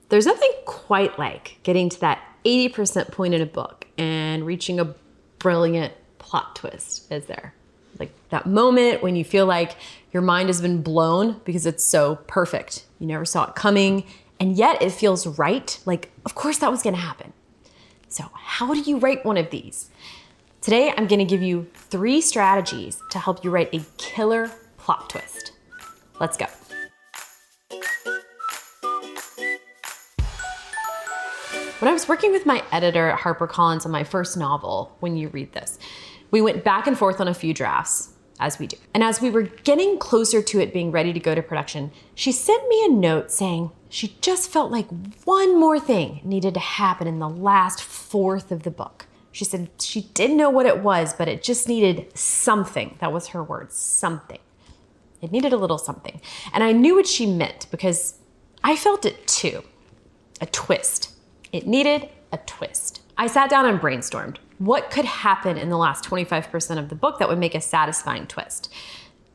There's nothing quite like getting to that 80% point in a book and reaching a brilliant plot twist, is there? Like that moment when you feel like your mind has been blown because it's so perfect. You never saw it coming, and yet it feels right. Like, of course that was gonna happen. So how do you write one of these? Today, I'm gonna give you 3 strategies to help you write a killer plot twist. Let's go. When I was working with my editor at HarperCollins on my first novel, When You Read This, we went back and forth on a few drafts, as we do. And as we were getting closer to it being ready to go to production, she sent me a note saying she just felt like one more thing needed to happen in the last fourth of the book. She said she didn't know what it was, but it just needed something. That was her word, something. It needed a little something. And I knew what she meant because I felt it too, a twist. It needed a twist. I sat down and brainstormed. What could happen in the last 25% of the book that would make a satisfying twist?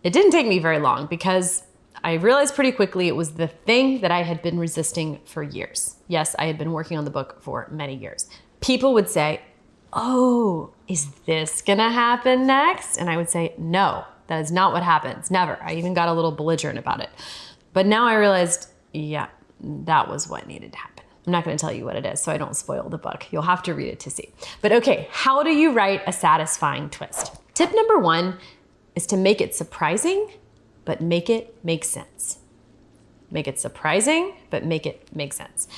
It didn't take me very long because I realized pretty quickly it was the thing that I had been resisting for years. Yes, I had been working on the book for many years. People would say, "Oh, is this gonna happen next?" And I would say, "No, that is not what happens, never." I even got a little belligerent about it. But now I realized, yeah, that was what needed to happen. I'm not gonna tell you what it is so I don't spoil the book. You'll have to read it to see. But okay, how do you write a satisfying twist? Tip number 1 is to make it surprising, but make it make sense. Make it surprising, but make it make sense.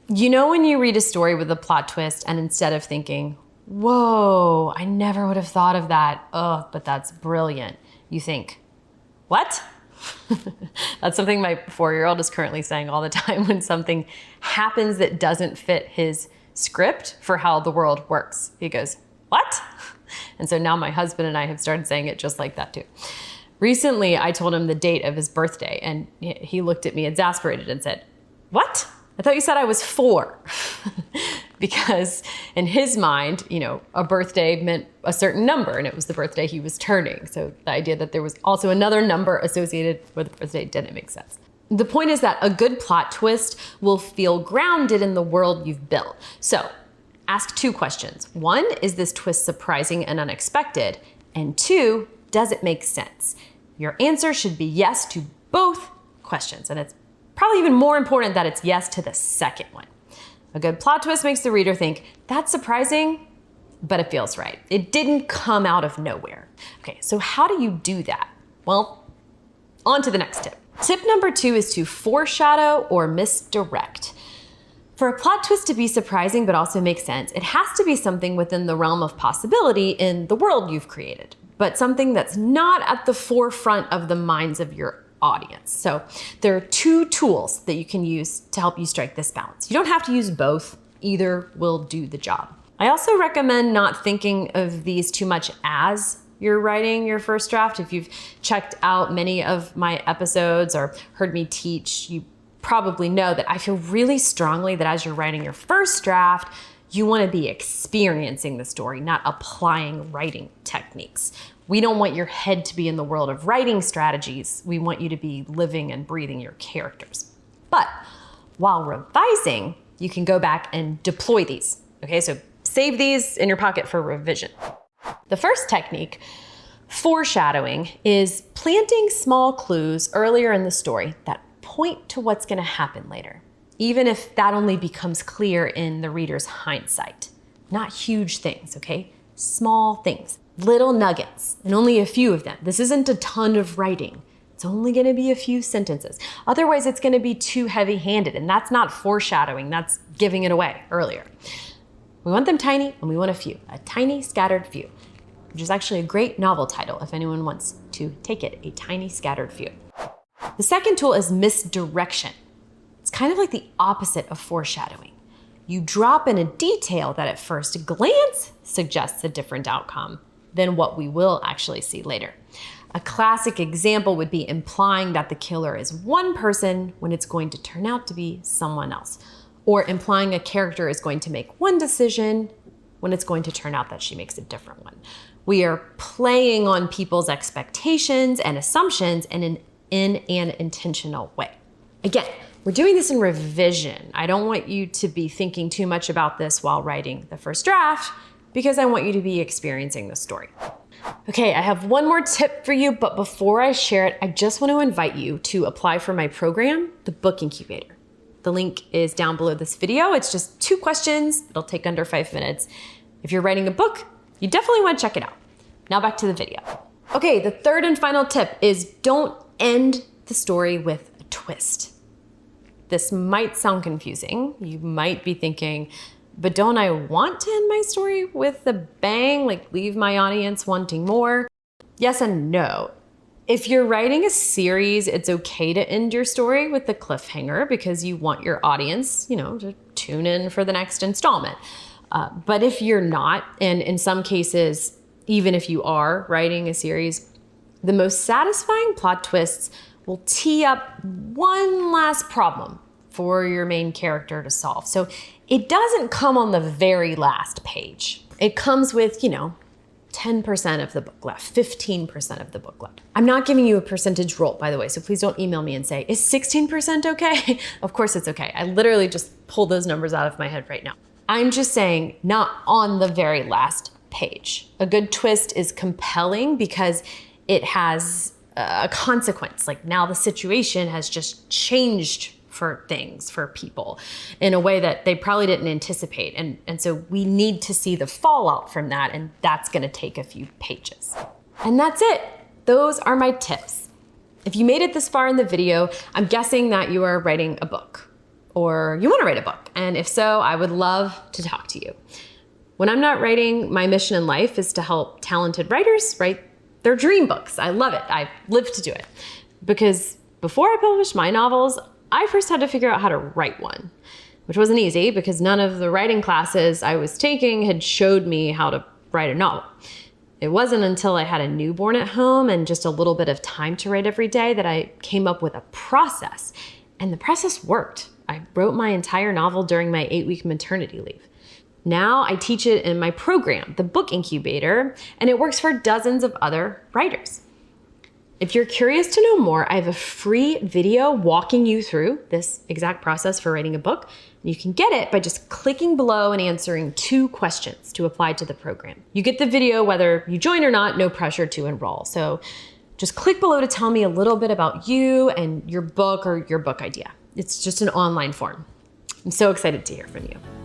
You know when you read a story with a plot twist and instead of thinking, "Whoa, I never would have thought of that. Oh, but that's brilliant," you think, "What?" That's something my 4-year-old is currently saying all the time when something happens that doesn't fit his script for how the world works. He goes, "What?" And so now my husband and I have started saying it just like that too. Recently, I told him the date of his birthday and he looked at me exasperated and said, "What? I thought you said I was 4." Because in his mind, a birthday meant a certain number and it was the birthday he was turning. So the idea that there was also another number associated with the birthday didn't make sense. The point is that a good plot twist will feel grounded in the world you've built. So ask 2 questions. 1, is this twist surprising and unexpected? And 2, does it make sense? Your answer should be yes to both questions. And it's probably even more important that it's yes to the second one. A good plot twist makes the reader think, "That's surprising, but it feels right. It didn't come out of nowhere." Okay, so how do you do that? Well, on to the next tip. Tip number 2 is to foreshadow or misdirect. For a plot twist to be surprising but also make sense, it has to be something within the realm of possibility in the world you've created, but something that's not at the forefront of the minds of your audience. So there are 2 tools that you can use to help you strike this balance. You don't have to use both. Either will do the job. I also recommend not thinking of these too much as you're writing your first draft. If you've checked out many of my episodes or heard me teach, you probably know that I feel really strongly that as you're writing your first draft, you want to be experiencing the story, not applying writing techniques. We don't want your head to be in the world of writing strategies. We want you to be living and breathing your characters. But while revising, you can go back and deploy these. Okay, so save these in your pocket for revision. The first technique, foreshadowing, is planting small clues earlier in the story that point to what's going to happen later, even if that only becomes clear in the reader's hindsight. Not huge things, okay? Small things. Little nuggets, and only a few of them. This isn't a ton of writing. It's only gonna be a few sentences. Otherwise, it's gonna be too heavy-handed, and that's not foreshadowing, that's giving it away earlier. We want them tiny, and we want a tiny scattered few, which is actually a great novel title if anyone wants to take it, A Tiny Scattered Few. The second tool is misdirection. It's kind of like the opposite of foreshadowing. You drop in a detail that at first glance suggests a different outcome than what we will actually see later. A classic example would be implying that the killer is one person when it's going to turn out to be someone else, or implying a character is going to make one decision when it's going to turn out that she makes a different one. We are playing on people's expectations and assumptions in an intentional way. Again, We're doing this in revision. I don't want you to be thinking too much about this while writing the first draft because I want you to be experiencing the story. Okay, I have one more tip for you, but before I share it, I just want to invite you to apply for my program, the Book Incubator. The link is down below this video. It's just 2 questions. It'll take under 5 minutes. If you're writing a book, you definitely want to check it out. Now back to the video. Okay, the third and final tip is don't end the story with a twist. This might sound confusing. You might be thinking, but don't I want to end my story with a bang, like leave my audience wanting more? Yes and no. If you're writing a series, it's okay to end your story with a cliffhanger because you want your audience, to tune in for the next installment. But if you're not, and in some cases, even if you are writing a series, the most satisfying plot twists will tee up one last problem for your main character to solve. So it doesn't come on the very last page. It comes with, 10% of the book left, 15% of the book left. I'm not giving you a percentage roll, by the way, so please don't email me and say, is 16% okay? Of course it's okay. I literally just pulled those numbers out of my head right now. I'm just saying not on the very last page. A good twist is compelling because it has a consequence. Like now the situation has just changed for things, for people, in a way that they probably didn't anticipate. And so we need to see the fallout from that, and that's gonna take a few pages. And that's it. Those are my tips. If you made it this far in the video, I'm guessing that you are writing a book, or you wanna write a book. And if so, I would love to talk to you. When I'm not writing, my mission in life is to help talented writers write their dream books. I love it. I live to do it. Because before I published my novels, I first had to figure out how to write one, which wasn't easy because none of the writing classes I was taking had showed me how to write a novel. It wasn't until I had a newborn at home and just a little bit of time to write every day that I came up with a process. And the process worked. I wrote my entire novel during my 8-week maternity leave. Now I teach it in my program, the Book Incubator, and it works for dozens of other writers. If you're curious to know more, I have a free video walking you through this exact process for writing a book. You can get it by just clicking below and answering 2 questions to apply to the program. You get the video whether you join or not, no pressure to enroll. So just click below to tell me a little bit about you and your book or your book idea. It's just an online form. I'm so excited to hear from you.